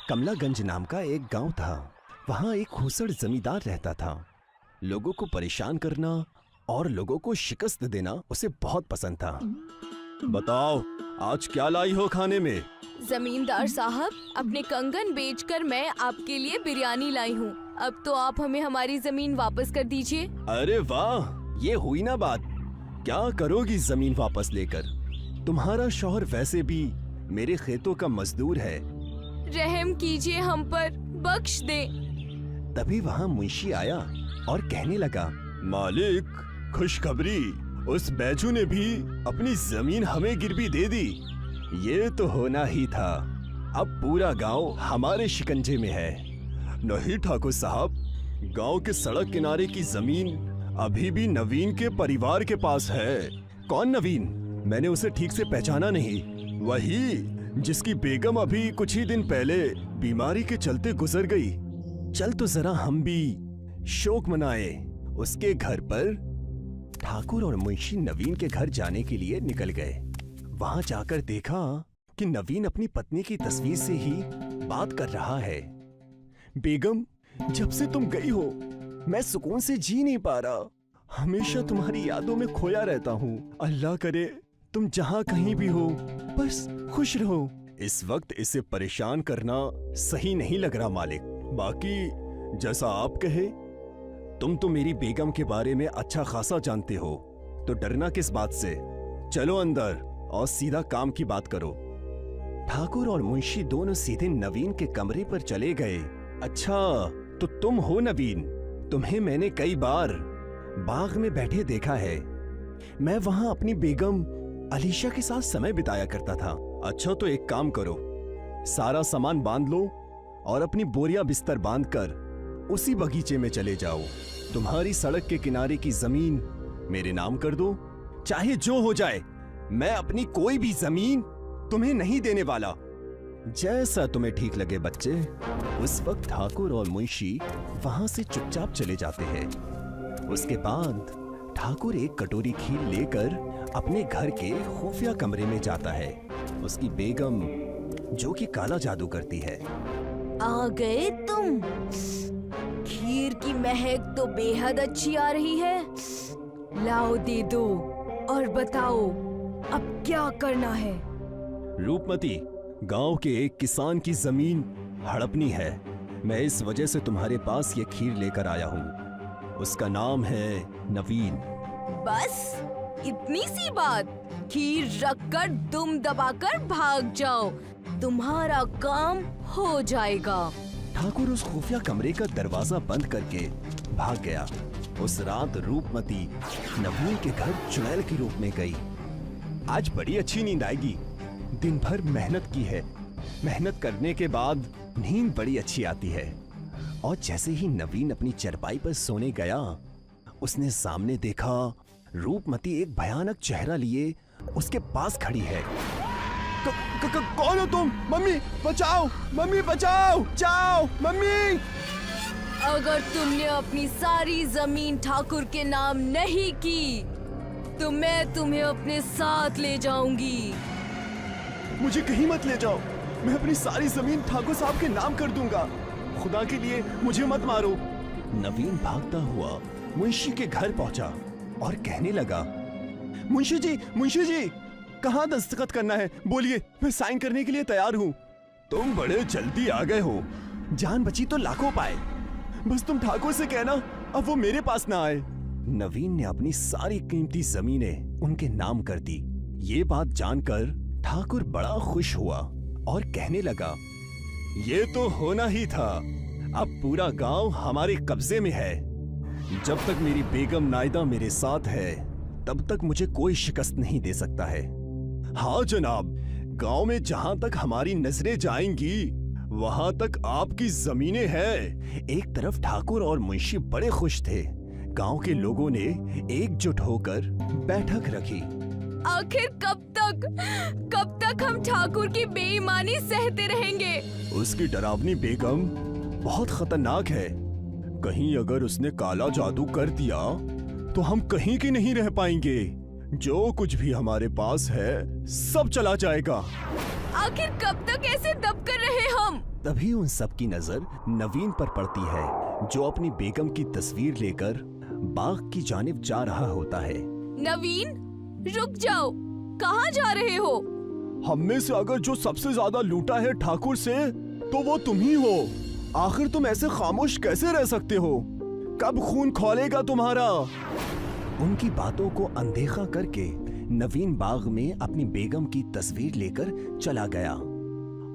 कमलागंज नाम का एक गांव था। वहां एक खूसड़ जमींदार रहता था। लोगों को परेशान करना और लोगों को शिकस्त देना उसे बहुत पसंद था। बताओ, आज क्या लाई हो खाने में? जमींदार साहब, अपने कंगन बेचकर मैं आपके लिए बिरयानी लाई हूँ। अब तो आप हमें हमारी जमीन वापस कर दीजिए। अरे वाह, ये हुई ना बात। क्या करोगी जमीन वापस लेकर? तुम्हारा शौहर वैसे भी मेरे खेतों का मजदूर है। रहम कीजिए हम पर, बख्श दे। तभी वहाँ मुंशी आया और कहने लगा, मालिक, खुशखबरी, उस बैजू ने भी अपनी जमीन हमें गिरवी दे दी। ये तो होना ही था। अब पूरा गांव हमारे शिकंजे में है। नहीं ठाकुर साहब, गांव के सड़क किनारे की जमीन अभी भी नवीन के परिवार के पास है। कौन नवीन? मैंने उसे ठीक से पहचाना नहीं। वही जिसकी बेगम अभी कुछ ही दिन पहले बीमारी के चलते गुजर गई। चल तो जरा हम भी शोक मनाए उसके घर पर। ठाकुर और मुंशी नवीन के घर जाने के लिए निकल गए। वहां जाकर देखा कि नवीन अपनी पत्नी की तस्वीर से ही बात कर रहा है। बेगम, जब से तुम गई हो मैं सुकून से जी नहीं पा रहा। हमेशा तुम्हारी यादों में खोया रहता हूँ। अल्लाह करे तुम जहाँ कहीं भी हो बस खुश रहो। इस वक्त इसे परेशान करना सही नहीं लग रहा मालिक। बाकी जैसा आप कहे। तुम तो मेरी बेगम के बारे में अच्छा खासा जानते हो, तो डरना किस बात से? चलो अंदर और सीधा काम की बात करो। ठाकुर और मुंशी दोनों सीधे नवीन के कमरे पर चले गए। अच्छा, तो तुम हो नवीन? तुम्हें मैंने कई बार बाग में बैठे देखा है। मैं वहां अपनी बेगम अलीशा के साथ समय बिताया करता था। अच्छा, तो एक काम करो, सारा सामान बांध लो और अपनी बोरिया बिस्तर बांधकर उसी बगीचे में चले जाओ। तुम्हारी सड़क के किनारे की जमीन मेरे नाम कर दो। चाहे जो हो जाए, मैं अपनी कोई भी जमीन तुम्हें नहीं देने वाला। जैसा तुम्हें ठीक लगे बच्चे। उस वक्त ठाकुर और मुंशी वहां से चुपचाप चले जाते हैं। उसके बाद ठाकुर एक कटोरी खीर लेकर अपने घर के खुफिया कमरे में जाता है। उसकी बेगम, जो कि काला जादू करती है। आ गए तुम? खीर की महक तो बेहद अच्छी आ रही है। लाओ दे दो और बताओ अब क्या करना है। रूपमती, गांव के एक किसान की जमीन हड़पनी है। मैं इस वजह से तुम्हारे पास ये खीर लेकर आया हूँ। उसका नाम है नवीन। बस इतनी सी बात? खीर रखकर दुम दबाकर भाग जाओ, तुम्हारा काम हो जाएगा। ठाकुर उस खुफिया कमरे का दरवाजा बंद करके भाग गया। उस रात रूपमती नवीन के घर चुड़ैल के रूप में गई। आज बड़ी अच्छी नींद आएगी। दिन भर मेहनत की है। मेहनत करने के बाद नींद बड़ी अच्छी आती है। और जैसे ही नवीन अपनी चरपाई पर सोने गया, उसने सामने देखा रूपमती एक भयानक चेहरा लिए उसके पास खड़ी है। कौन हो तुम? मम्मी बचाओ, मम्मी बचाओ, जाओ मम्मी। अगर तुमने अपनी सारी जमीन ठाकुर के नाम नहीं की तो मैं तुम्हें अपने साथ ले जाऊंगी। मुझे कहीं मत ले जाओ। मैं अपनी सारी जमीन ठाकुर साहब के नाम कर दूंगा। खुदा के लिए मुझे मत मारो। नवीन भागता हुआ मुंशी के घर पहुंचा और कहने लगा, मुंशी जी, कहाँ दस्तखत करना है? बोलिए, मैं साइन करने के लिए तैयार हूँ। तुम बड़े जल्दी आ गए हो। जान बची तो लाखों पाए। बस तुम ठाकुर से कहना अब वो मेरे पास ना आए। नवीन ने अपनी सारी कीमती जमीनें उनके नाम कर दी। ये बात जानकर ठाकुर बड़ा खुश हुआ और कहने लगा, ये तो होना ही था। अब पूरा गांव हमारे कब्जे में है। जब तक मेरी बेगम नायदा मेरे साथ है तब तक मुझे कोई शिकस्त नहीं दे सकता है। हाँ जनाब, गांव में जहां तक हमारी नजरें जाएंगी वहां तक आपकी जमीनें हैं। एक तरफ ठाकुर और मुंशी बड़े खुश थे। गांव के लोगों ने एकजुट होकर बैठक रखी। आखिर कब तक हम ठाकुर की बेईमानी सहते रहेंगे? उसकी डरावनी बेगम बहुत खतरनाक है। कहीं अगर उसने काला जादू कर दिया तो हम कहीं के नहीं रह पाएंगे। जो कुछ भी हमारे पास है सब चला जाएगा। आखिर कब तक ऐसे दब कर रहे हम? तभी उन सब की नजर नवीन पर पड़ती है, जो अपनी बेगम की तस्वीर लेकर बाग की जानिब जा रहा होता है। नवीन, रुक जाओ, कहाँ जा रहे हो? हम में से अगर जो सबसे ज्यादा लूटा है ठाकुर से, तो वो तुम ही हो। आखिर तुम ऐसे खामोश कैसे रह सकते हो? कब खून खौलेगा तुम्हारा? उनकी बातों को अनदेखा करके नवीन बाग में अपनी बेगम की तस्वीर लेकर चला गया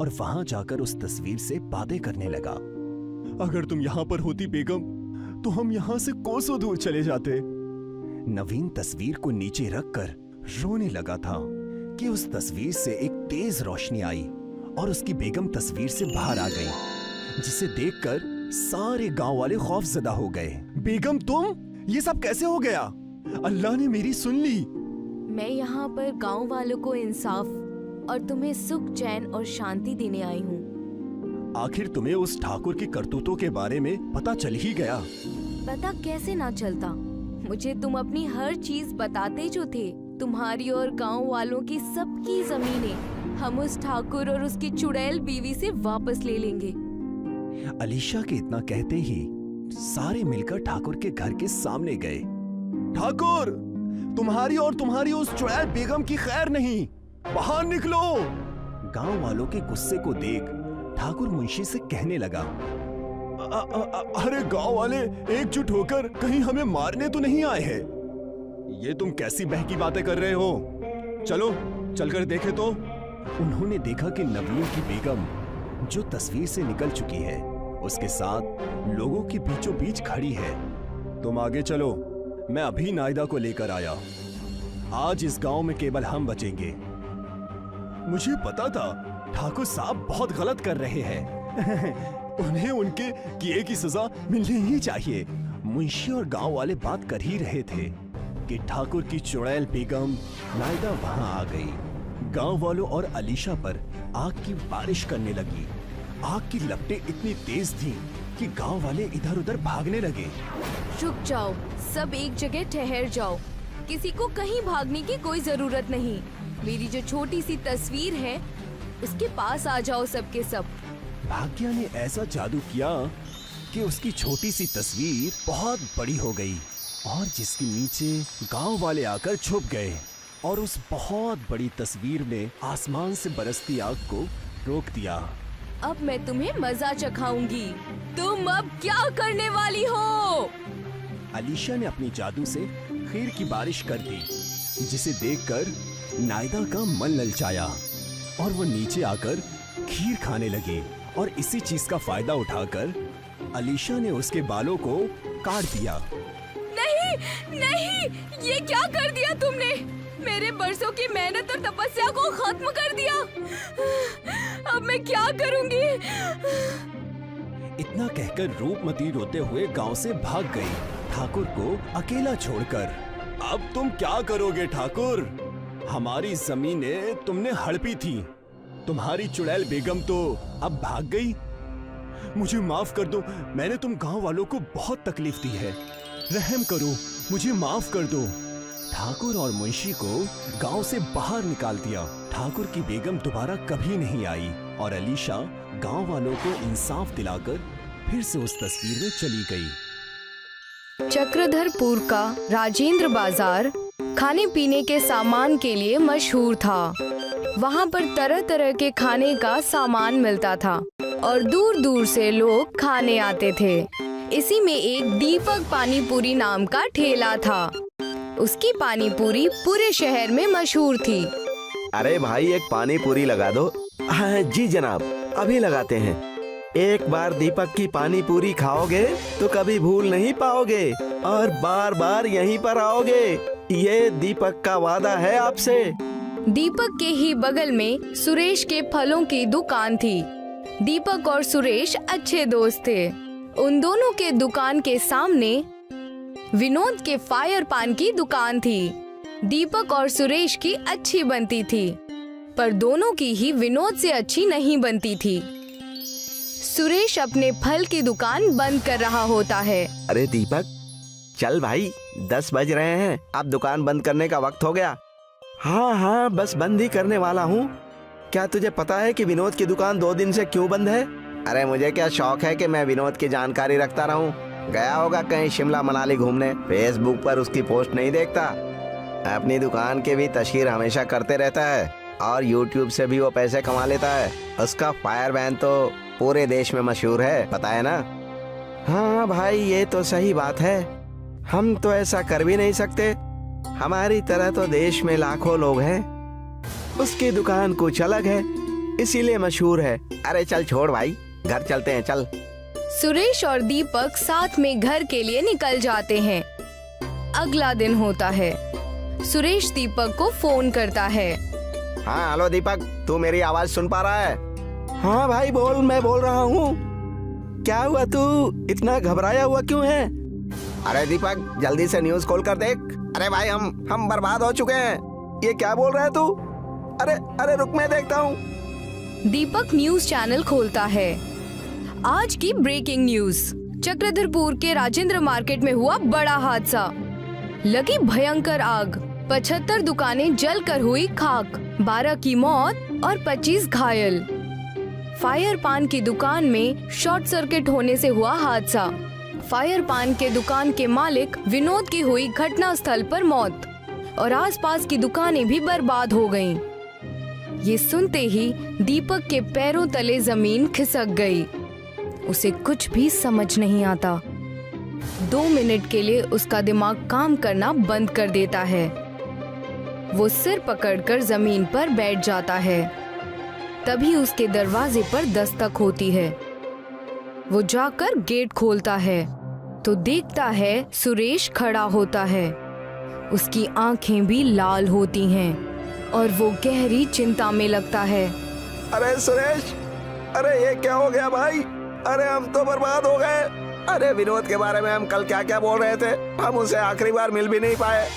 और वहां जाकर उस तस्वीर से बातें करने लगा। अगर तुम यहाँ पर होती बेगम, तो हम यहाँ से कोसों दूर चले जाते। नवीन तस्वीर को नीचे रखकर रोने लगा था कि उस तस्वीर से एक तेज रोशनी आई और उसकी बेगम तस्वीर से बाहर आ गई, जिसे देखकर सारे गांव वाले खौफजदा हो गए। बेगम तुम, ये सब कैसे हो गया? अल्लाह ने मेरी सुन ली। मैं यहाँ पर गांव वालों को इंसाफ और तुम्हें सुख, चैन और शांति देने आई हूँ। आखिर तुम्हें उस ठाकुर की करतूतों के बारे में पता चल ही गया। पता कैसे ना चलता, मुझे तुम अपनी हर चीज बताते जो थे। तुम्हारी और गांव वालों की सबकी जमीनें हम उस ठाकुर और उसकी चुड़ैल बीवी से वापस ले लेंगे। अलीशा के इतना कहते ही सारे मिलकर ठाकुर के घर के सामने गए। ठाकुर, तुम्हारी और तुम्हारी उस चुड़ैल बेगम की खैर नहीं, बाहर निकलो। गांव वालों के गुस्से को देख ठाकुर मुंशी से कहने लगा, अरे गांव वाले एकजुट होकर कहीं हमें मारने तो नहीं आए हैं? ये तुम कैसी बहकी बातें कर रहे हो? चलो चलकर देखें तो। उन्होंने देखा कि नवीन की बेगम, जो तस्वीर से निकल चुकी है, उसके साथ लोगों के बीचों बीच खड़ी है। तुम आगे चलो, मैं अभी नायदा को लेकर आया। आज इस गांव में केवल हम बचेंगे। मुझे पता था ठाकुर साहब बहुत गलत कर रहे हैं। उन्हें उनके किए की सजा मिलनी ही चाहिए। मुंशी और गांव वाले बात कर ही रहे थे कि ठाकुर की चुड़ैल बेगम नायदा वहां आ गई। गांव वालों और अलीशा पर आग की बारिश करने लगी। आग की लपटें इतनी तेज थीं कि गांव वाले इधर उधर भागने लगे। रुक जाओ, सब एक जगह ठहर जाओ। किसी को कहीं भागने की कोई जरूरत नहीं। मेरी जो छोटी सी तस्वीर है, उसके पास आ जाओ सबके सब। भाग्य ने ऐसा जादू किया कि उसकी छोटी सी तस्वीर बहुत बड़ी हो गई और जिसके नीचे गांव वाले आकर छुप गए और उस बहुत बड़ी तस्वीर में आसमान से बरसती आग को रोक दिया। अब मैं तुम्हें मजा चखाऊंगी। तुम अब क्या करने वाली हो? अलीशा ने अपनी जादू से खीर की बारिश कर दी, जिसे देखकर नायदा का मन ललचाया और वो नीचे आकर खीर खाने लगी। और इसी चीज का फायदा उठाकर अलीशा ने उसके बालों को काट दिया। नहीं, नहीं, ये क्या कर दिया तुमने? मेरे बरसों की मेहनत और तपस्या को खत्म कर दिया। अब मैं क्या करूंगी? इतना कहकर रूपमती रोते हुए गांव से भाग गई, ठाकुर को अकेला छोड़कर। अब तुम क्या करोगे ठाकुर? हमारी जमीनें तुमने हड़पी थी। तुम्हारी चुड़ैल बेगम तो अब भाग गई। मुझे माफ कर दो, मैंने तुम गांव वालों को बहुत तकलीफ दी है। रहम करो, मुझे माफ कर दो। ठाकुर और मुंशी को गांव से बाहर निकाल दिया। ठाकुर की बेगम दोबारा कभी नहीं आई और अलीशा गांव वालों को इंसाफ दिलाकर फिर से उस तस्वीर में चली गई। चक्रधरपुर का राजेंद्र बाजार खाने पीने के सामान के लिए मशहूर था। वहाँ पर तरह तरह के खाने का सामान मिलता था और दूर दूर से लोग खाने आते थे। इसी में एक दीपक पानी पूरी नाम का ठेला था। उसकी पानी पूरी पूरे शहर में मशहूर थी। अरे भाई, एक पानी पूरी लगा दो। हाँ जी जनाब, अभी लगाते हैं। एक बार दीपक की पानी पूरी खाओगे तो कभी भूल नहीं पाओगे और बार बार यहीं पर आओगे। ये दीपक का वादा है आपसे। दीपक के ही बगल में सुरेश के फलों की दुकान थी। दीपक और सुरेश अच्छे दोस्त थे। उन दोनों के दुकान के सामने विनोद के फायर पान की दुकान थी। दीपक और सुरेश की अच्छी बनती थी, पर दोनों की ही विनोद से अच्छी नहीं बनती थी। सुरेश अपने फल की दुकान बंद कर रहा होता है। अरे दीपक, चल भाई, 10 बज रहे हैं, अब दुकान बंद करने का वक्त हो गया। हाँ हाँ, बस बंद ही करने वाला हूँ। क्या तुझे पता है कि विनोद की दुकान 2 दिन से क्यों बंद है? अरे मुझे क्या शौक है कि मैं विनोद की जानकारी रखता रहूं। गया होगा कहीं शिमला मनाली घूमने, फेसबुक पर उसकी पोस्ट नहीं देखता। अपनी दुकान की भी तस्वीर हमेशा करते रहता है और यूट्यूब से भी वो पैसे कमा लेता है। उसका फायर वैन तो पूरे देश में मशहूर है, पता है ना। हाँ भाई, ये तो सही बात है। हम तो ऐसा कर भी नहीं सकते। हमारी तरह तो देश में लाखों लोग हैं। उसकी दुकान कुछ अलग है, इसीलिए मशहूर है। अरे चल छोड़ भाई, घर चलते हैं, चल। सुरेश और दीपक साथ में घर के लिए निकल जाते हैं। अगला दिन होता है। सुरेश दीपक को फोन करता है। हाँ हेलो दीपक, तू मेरी आवाज सुन पा रहा है? हाँ भाई बोल, मैं बोल रहा हूँ। क्या हुआ, तू इतना घबराया हुआ क्यों है? अरे दीपक जल्दी से न्यूज खोल कर देख। अरे भाई हम बर्बाद हो चुके हैं। ये क्या बोल रहा है तू? अरे अरे रुक, मैं देखता हूँ। दीपक न्यूज चैनल खोलता है। आज की ब्रेकिंग न्यूज। चक्रधरपुर के राजेंद्र मार्केट में हुआ बड़ा हादसा। लगी भयंकर आग, 75 दुकानें जलकर हुई खाक, 12 की मौत और 25 घायल। फायर पान की दुकान में शॉर्ट सर्किट होने से हुआ हादसा। फायर पान के दुकान के मालिक विनोद की हुई घटना स्थल पर मौत और आसपास की दुकानें भी बर्बाद हो गईं। ये सुनते ही दीपक के पैरों तले जमीन खिसक गई। उसे कुछ भी समझ नहीं आता। 2 मिनट के लिए उसका दिमाग काम करना बंद कर देता है। वो सिर पकड़कर जमीन पर बैठ जाता है। तभी उसके दरवाजे पर दस्तक होती है। वो जाकर गेट खोलता है तो देखता है सुरेश खड़ा होता है। उसकी आंखें भी लाल होती हैं और वो गहरी चिंता में लगता है। अरे सुरेश, अरे ये क्या हो गया भाई? अरे हम तो बर्बाद हो गए। अरे विनोद के बारे में हम कल क्या क्या बोल रहे थे, हम उसे आखिरी बार मिल भी नहीं पाए।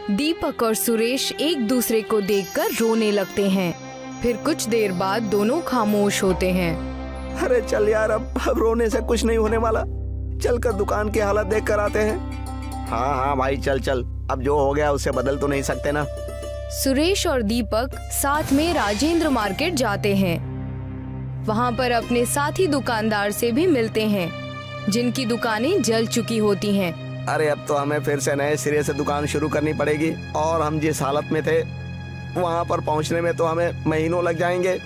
दीपक और सुरेश एक दूसरे को देखकर रोने लगते हैं। फिर कुछ देर बाद दोनों खामोश होते हैं। अरे चल यार, अब रोने से कुछ नहीं होने वाला। चल कर दुकान की हालत देख कर आते हैं। हाँ हाँ भाई चल चल, अब जो हो गया उसे बदल तो नहीं सकते ना। सुरेश और दीपक साथ में राजेंद्र मार्केट जाते हैं। वहाँ पर अपने साथी दुकानदार से भी मिलते हैं जिनकी दुकानें जल चुकी होती हैं। अरे अब तो हमें फिर से नए सिरे से दुकान शुरू करनी पड़ेगी और हम जिस हालत में थे वहाँ पर पहुँचने में तो हमें महीनों लग जाएंगे।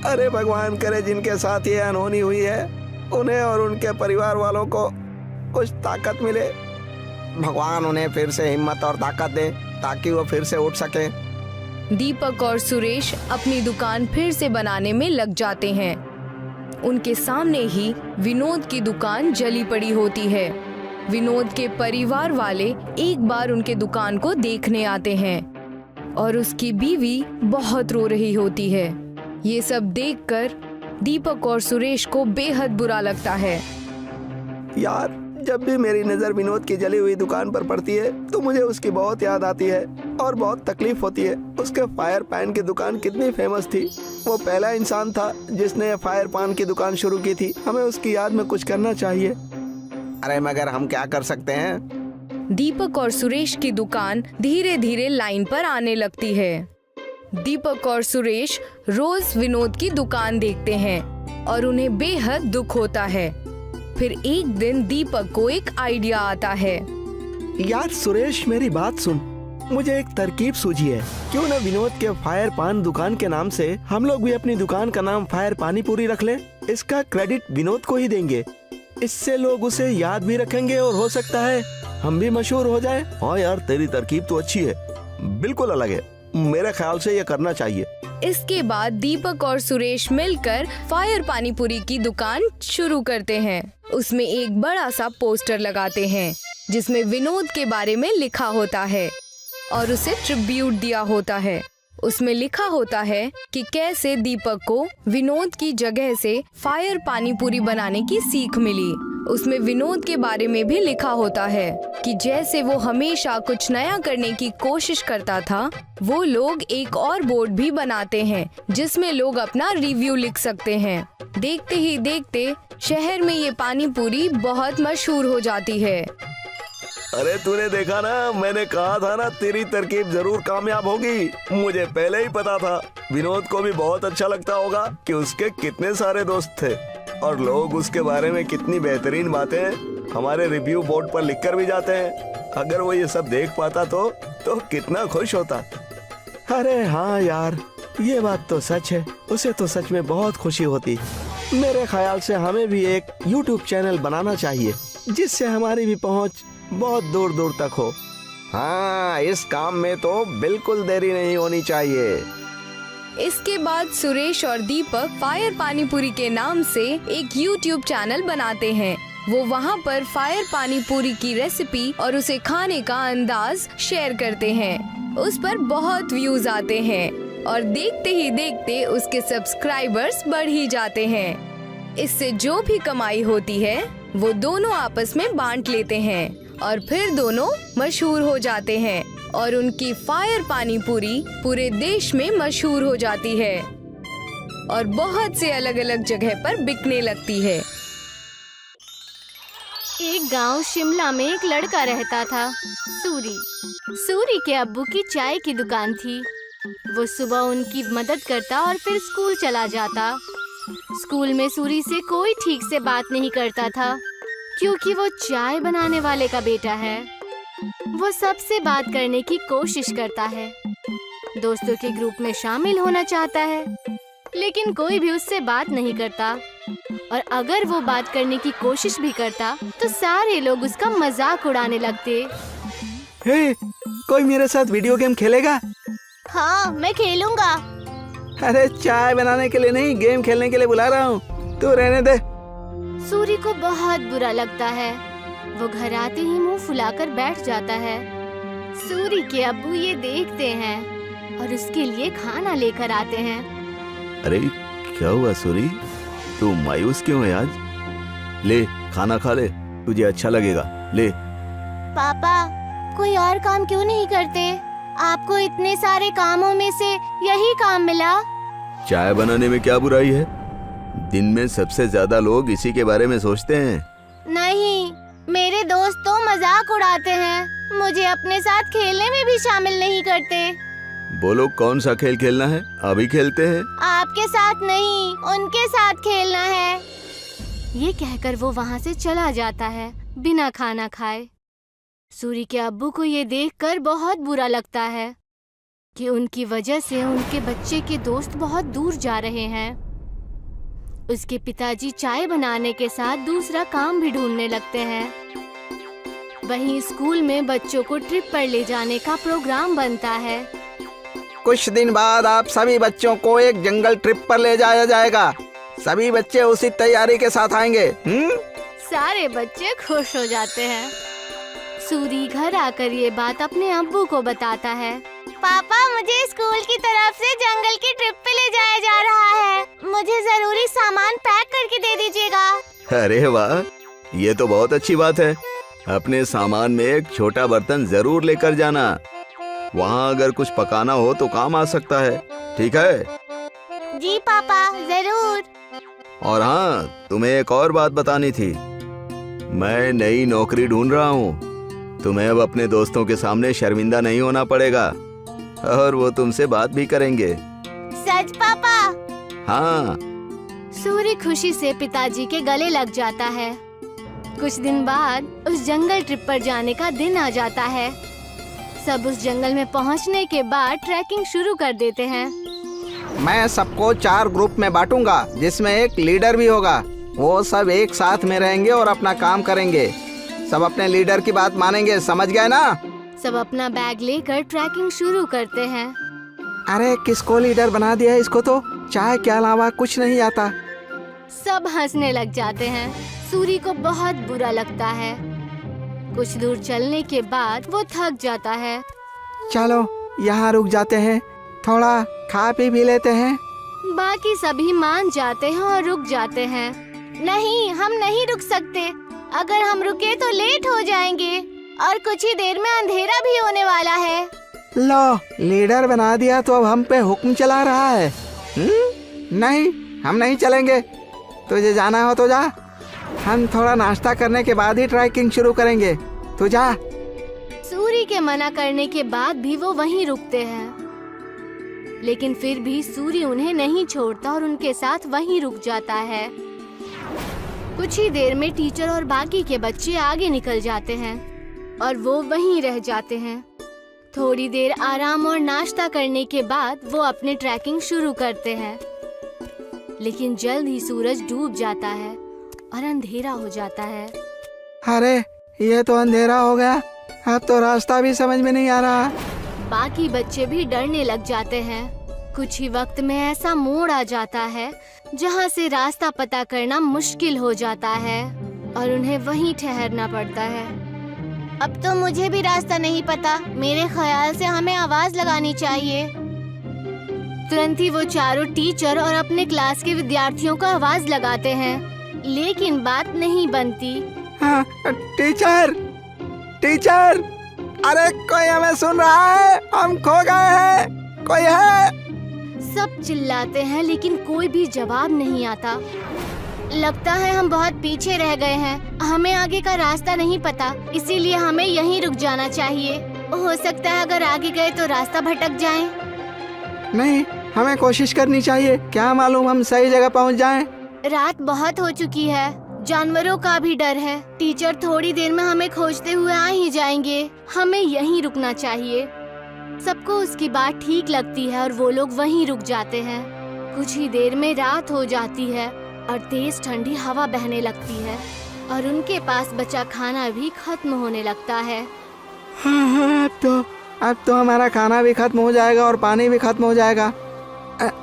अरे भगवान करे जिनके साथ ये अनहोनी हुई है उन्हें और उनके परिवार वालों को कुछ ताकत मिले। भगवान उन्हें फिर से हिम्मत और ताकत दे ताकि वो फिर से उठ सके। दीपक और सुरेश अपनी दुकान फिर से बनाने में लग जाते हैं। उनके सामने ही विनोद की दुकान जली पड़ी होती है। विनोद के परिवार वाले एक बार उनके दुकान को देखने आते हैं और उसकी बीवी बहुत रो रही होती है। ये सब देखकर दीपक और सुरेश को बेहद बुरा लगता है। यार जब भी मेरी नजर विनोद की जली हुई दुकान पर पड़ती है तो मुझे उसकी बहुत याद आती है और बहुत तकलीफ होती है। उसके फायर पान की दुकान कितनी फेमस थी। वो पहला इंसान था जिसने फायर पान की दुकान शुरू की थी। हमें उसकी याद में कुछ करना चाहिए। अरे मगर हम क्या कर सकते हैं? दीपक और सुरेश की दुकान धीरे धीरे लाइन पर आने लगती है। दीपक और सुरेश रोज विनोद की दुकान देखते हैं और उन्हें बेहद दुख होता है। फिर एक दिन दीपक को एक आइडिया आता है। यार सुरेश मेरी बात सुन, मुझे एक तरकीब सूझी है। क्यों ना विनोद के फायर पान दुकान के नाम से हम लोग भी अपनी दुकान का नाम फायर पानी पूरी रख लें। इसका क्रेडिट विनोद को ही देंगे। इससे लोग उसे याद भी रखेंगे और हो सकता है हम भी मशहूर हो जाए। हाँ यार तेरी तरकीब तो अच्छी है, बिल्कुल अलग है। मेरे ख्याल से ये करना चाहिए। इसके बाद दीपक और सुरेश मिलकर फायर पानीपुरी की दुकान शुरू करते हैं। उसमें एक बड़ा सा पोस्टर लगाते हैं जिसमें विनोद के बारे में लिखा होता है और उसे ट्रिब्यूट दिया होता है। उसमें लिखा होता है कि कैसे दीपक को विनोद की जगह से फायर पानीपुरी बनाने की सीख मिली। उसमें विनोद के बारे में भी लिखा होता है कि जैसे वो हमेशा कुछ नया करने की कोशिश करता था, वो लोग एक और बोर्ड भी बनाते हैं जिसमें लोग अपना रिव्यू लिख सकते हैं। देखते ही देखते शहर में ये पानीपुरी बहुत मशहूर हो जाती है। अरे तूने देखा ना, मैंने कहा था ना तेरी तरकीब जरूर कामयाब होगी। मुझे पहले ही पता था। विनोद को भी बहुत अच्छा लगता होगा कि उसके कितने सारे दोस्त थे। और लोग उसके बारे में कितनी बेहतरीन बातें हमारे रिव्यू बोर्ड पर लिखकर भी जाते हैं। अगर वो ये सब देख पाता तो कितना खुश होता। अरे हाँ यार, ये बात तो सच है, उसे तो सच में बहुत खुशी होती। मेरे ख्याल से हमें भी एक YouTube चैनल बनाना चाहिए जिससे हमारी भी पहुंच बहुत दूर दूर तक हो। हाँ, इस काम में तो बिल्कुल देरी नहीं होनी चाहिए। इसके बाद सुरेश और दीपक फायर पानीपुरी के नाम से एक YouTube चैनल बनाते हैं। वो वहाँ पर फायर पानीपुरी की रेसिपी और उसे खाने का अंदाज शेयर करते हैं। उस पर बहुत व्यूज आते हैं और देखते ही देखते उसके सब्सक्राइबर्स बढ़ ही जाते हैं। इससे जो भी कमाई होती है वो दोनों आपस में बांट लेते हैं और फिर दोनों मशहूर हो जाते हैं और उनकी फायर पानीपुरी पूरे देश में मशहूर हो जाती है और बहुत से अलग अलग जगह पर बिकने लगती है। एक गांव शिमला में एक लड़का रहता था, सूरी। सूरी के अब्बू की चाय की दुकान थी। वो सुबह उनकी मदद करता और फिर स्कूल चला जाता। स्कूल में सूरी से कोई ठीक से बात नहीं करता था क्योंकि वो चाय बनाने वाले का बेटा है। वो सबसे बात करने की कोशिश करता है, दोस्तों के ग्रुप में शामिल होना चाहता है, लेकिन कोई भी उससे बात नहीं करता। और अगर वो बात करने की कोशिश भी करता तो सारे लोग उसका मजाक उड़ाने लगते। हे, कोई मेरे साथ वीडियो गेम खेलेगा? हाँ, मैं खेलूंगा। अरे चाय बनाने के लिए नहीं, गेम खेलने के लिए बुला रहा हूँ, तू रहने दे। सूरी को बहुत बुरा लगता है। वो घर आते ही मुंह फुलाकर बैठ जाता है। सूरी के अब्बू ये देखते हैं और उसके लिए खाना लेकर आते हैं। अरे क्या हुआ सूरी, तू मायूस क्यों है आज? ले खाना खा ले, तुझे अच्छा लगेगा, ले। पापा, कोई और काम क्यों नहीं करते? आपको इतने सारे कामों में से यही काम मिला। चाय बनाने में क्या बुराई है? दिन में सबसे ज्यादा लोग इसी के बारे में सोचते हैं। नहीं, मेरे दोस्त तो मजाक उड़ाते हैं, मुझे अपने साथ खेलने में भी शामिल नहीं करते। बोलो कौन सा खेल खेलना है, अभी खेलते हैं। आपके साथ नहीं, उनके साथ खेलना है। ये कहकर वो वहाँ से चला जाता है बिना खाना खाए। सूरी के अब्बू को ये देखकर बहुत बुरा लगता है कि उनकी वजह से उनके बच्चे के दोस्त बहुत दूर जा रहे हैं। उसके पिताजी चाय बनाने के साथ दूसरा काम भी ढूंढने लगते हैं। वहीं स्कूल में बच्चों को ट्रिप पर ले जाने का प्रोग्राम बनता है। कुछ दिन बाद आप सभी बच्चों को एक जंगल ट्रिप पर ले जाया जाएगा। सभी बच्चे उसी तैयारी के साथ आएंगे। सारे बच्चे खुश हो जाते हैं। सूरी घर आकर ये बात अपने अब्बू को बताता है। पापा, मुझे स्कूल की तरफ से जंगल की ट्रिप पे ले जाया जा रहा है। मुझे जरूरी सामान पैक करके दे दीजिएगा। अरे वाह, ये तो बहुत अच्छी बात है। अपने सामान में एक छोटा बर्तन जरूर लेकर जाना। वहाँ अगर कुछ पकाना हो तो काम आ सकता है, ठीक है? जी पापा, जरूर। और हाँ, तुम्हें एक और बात बतानी थी। मैं नई नौकरी ढूंढ रहा हूँ। तुम्हें अब अपने दोस्तों के सामने शर्मिंदा नहीं होना पड़ेगा और वो तुमसे बात भी करेंगे। सच पापा? हाँ। सूरी खुशी से पिताजी के गले लग जाता है। कुछ दिन बाद उस जंगल ट्रिप पर जाने का दिन आ जाता है। सब उस जंगल में पहुंचने के बाद ट्रैकिंग शुरू कर देते हैं। मैं सबको 4 ग्रुप में बांटूंगा जिसमें एक लीडर भी होगा। वो सब एक साथ में रहेंगे और अपना काम करेंगे। सब अपने लीडर की बात मानेंगे, समझ गए ना? सब अपना बैग लेकर ट्रैकिंग शुरू करते हैं। अरे किसको लीडर बना दिया है? इसको तो चाय के अलावा कुछ नहीं आता। सब हंसने लग जाते हैं। सूरी को बहुत बुरा लगता है। कुछ दूर चलने के बाद वो थक जाता है। चलो यहाँ रुक जाते हैं, थोड़ा खा पी भी लेते हैं। बाकी सभी मान जाते हैं और रुक जाते हैं। नहीं, हम नहीं रुक सकते। अगर हम रुके तो लेट हो जाएंगे और कुछ ही देर में अंधेरा भी होने वाला है। लो, लीडर बना दिया तो अब हम पे हुक्म चला रहा है। नहीं, हम नहीं चलेंगे। तुझे जाना हो तो जा। हम थोड़ा नाश्ता करने के बाद ही ट्रैकिंग शुरू करेंगे। तू जा। सूरी के मना करने के बाद भी वो वहीं रुकते हैं, लेकिन फिर भी सूरी उन्हें नहीं छोड़ता और उनके साथ वहीं रुक जाता है। कुछ ही देर में टीचर और बाकी के बच्चे आगे निकल जाते हैं और वो वहीं रह जाते हैं। थोड़ी देर आराम और नाश्ता करने के बाद वो अपने ट्रैकिंग शुरू करते हैं, लेकिन जल्द ही सूरज डूब जाता है और अंधेरा हो जाता है। अरे ये तो अंधेरा हो गया, अब तो रास्ता भी समझ में नहीं आ रहा। बाकी बच्चे भी डरने लग जाते हैं। कुछ ही वक्त में ऐसा मोड़ आ जाता है जहाँ से रास्ता पता करना मुश्किल हो जाता है और उन्हें वहीं ठहरना पड़ता है। अब तो मुझे भी रास्ता नहीं पता, मेरे ख्याल से हमें आवाज लगानी चाहिए। तुरंत ही वो चारों टीचर और अपने क्लास के विद्यार्थियों को आवाज लगाते हैं, लेकिन बात नहीं बनती। हाँ, टीचर टीचर, अरे कोई हमें सुन रहा है? हम खो गए हैं, कोई है? सब चिल्लाते हैं लेकिन कोई भी जवाब नहीं आता। लगता है हम बहुत पीछे रह गए हैं, हमें आगे का रास्ता नहीं पता, इसीलिए हमें यहीं रुक जाना चाहिए। हो सकता है अगर आगे गए तो रास्ता भटक जाएं। नहीं, हमें कोशिश करनी चाहिए, क्या मालूम हम सही जगह पहुंच जाएं। रात बहुत हो चुकी है, जानवरों का भी डर है। टीचर थोड़ी देर में हमें खोजते हुए आ ही जाएंगे, हमें यहीं रुकना चाहिए। सबको उसकी बात ठीक लगती है और वो लोग वहीं रुक जाते हैं। कुछ ही देर में रात हो जाती है और तेज ठंडी हवा बहने लगती है और उनके पास बचा खाना भी खत्म होने लगता है। हाँ, अब तो हमारा खाना भी खत्म हो जाएगा और पानी भी खत्म हो जाएगा।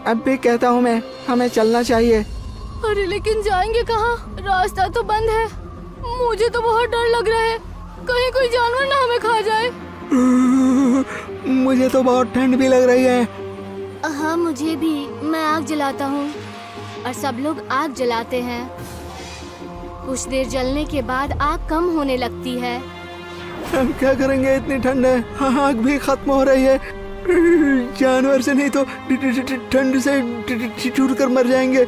अब भी कहता हूँ मैं, हमें चलना चाहिए। अरे लेकिन जाएंगे कहाँ? रास्ता तो बंद है। मुझे तो बहुत डर लग रहा है, कहीं कोई जानवर ना हमें खा जाए। मुझे तो बहुत ठंड भी लग रही है। हाँ मुझे भी। मैं आग जलाता हूँ और सब लोग आग जलाते हैं। कुछ देर जलने के बाद आग कम होने लगती है। हम क्या करेंगे, इतनी ठंड है, आग भी खत्म हो रही है। जानवर से नहीं तो ठंड से छूट कर मर जाएंगे।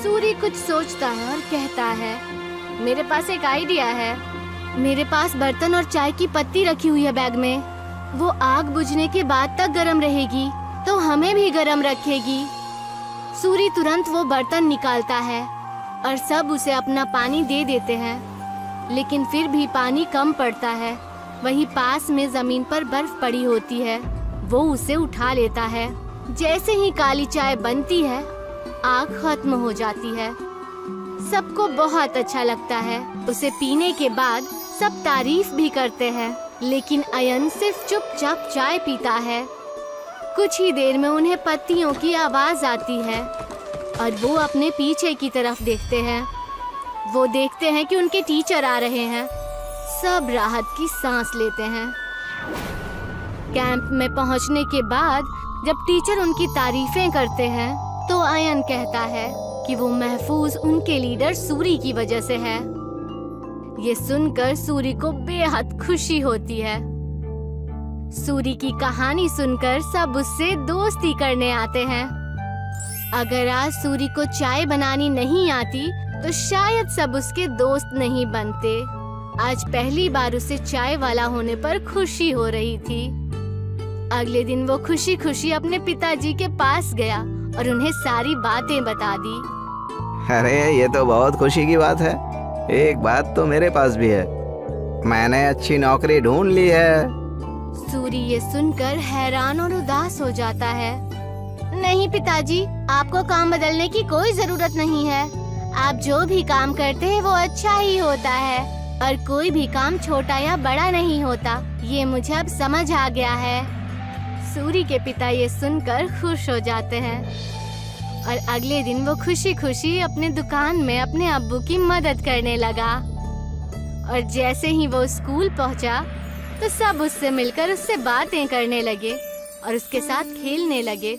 सूर्य कुछ सोचता है और कहता है, मेरे पास एक आइडिया है। मेरे पास बर्तन और चाय की पत्ती रखी हुई है बैग में। वो आग बुझने के बाद तक गर्म रहेगी तो हमें भी गर्म रखेगी। सूर्य तुरंत वो बर्तन निकालता है और सब उसे अपना पानी दे देते हैं, लेकिन फिर भी पानी कम पड़ता है। वहीं पास में जमीन पर बर्फ पड़ी होती है, वो उसे उठा लेता है। जैसे ही काली चाय बनती है, आग खत्म हो जाती है। सबको बहुत अच्छा लगता है। उसे पीने के बाद सब तारीफ भी करते हैं, लेकिन अयन सिर्फ चुपचाप चाय पीता है। कुछ ही देर में उन्हें पत्तियों की आवाज आती है और वो अपने पीछे की तरफ देखते हैं। वो देखते हैं कि उनके टीचर आ रहे हैं। सब राहत की सांस लेते हैं। कैंप में पहुंचने के बाद जब टीचर उनकी तारीफें करते हैं तो अयन कहता है कि वो महफूज उनके लीडर सूरी की वजह से है। ये सुनकर सूरी को बेहद खुशी होती है। सूरी की कहानी सुनकर सब उससे दोस्ती करने आते हैं। अगर आज सूरी को चाय बनानी नहीं आती तो शायद सब उसके दोस्त नहीं बनते। आज पहली बार उसे चाय वाला होने पर खुशी हो रही थी। अगले दिन वो खुशी खुशी अपने पिताजी के पास गया और उन्हें सारी बातें बता दी। अरे ये तो बहुत खुशी की बात है। एक बात तो मेरे पास भी है, मैंने अच्छी नौकरी ढूंढ ली है। सूरी ये सुनकर हैरान और उदास हो जाता है। नहीं पिताजी, आपको काम बदलने की कोई जरूरत नहीं है। आप जो भी काम करते हैं वो अच्छा ही होता है और कोई भी काम छोटा या बड़ा नहीं होता। ये मुझे अब समझ आ गया है। सूरी के पिता ये सुनकर खुश हो जाते हैं और अगले दिन वो खुशी खुशी अपने दुकान में अपने अब्बू की मदद करने लगा। और जैसे ही वो स्कूल पहुंचा तो सब उससे मिलकर उससे बातें करने लगे और उसके साथ खेलने लगे।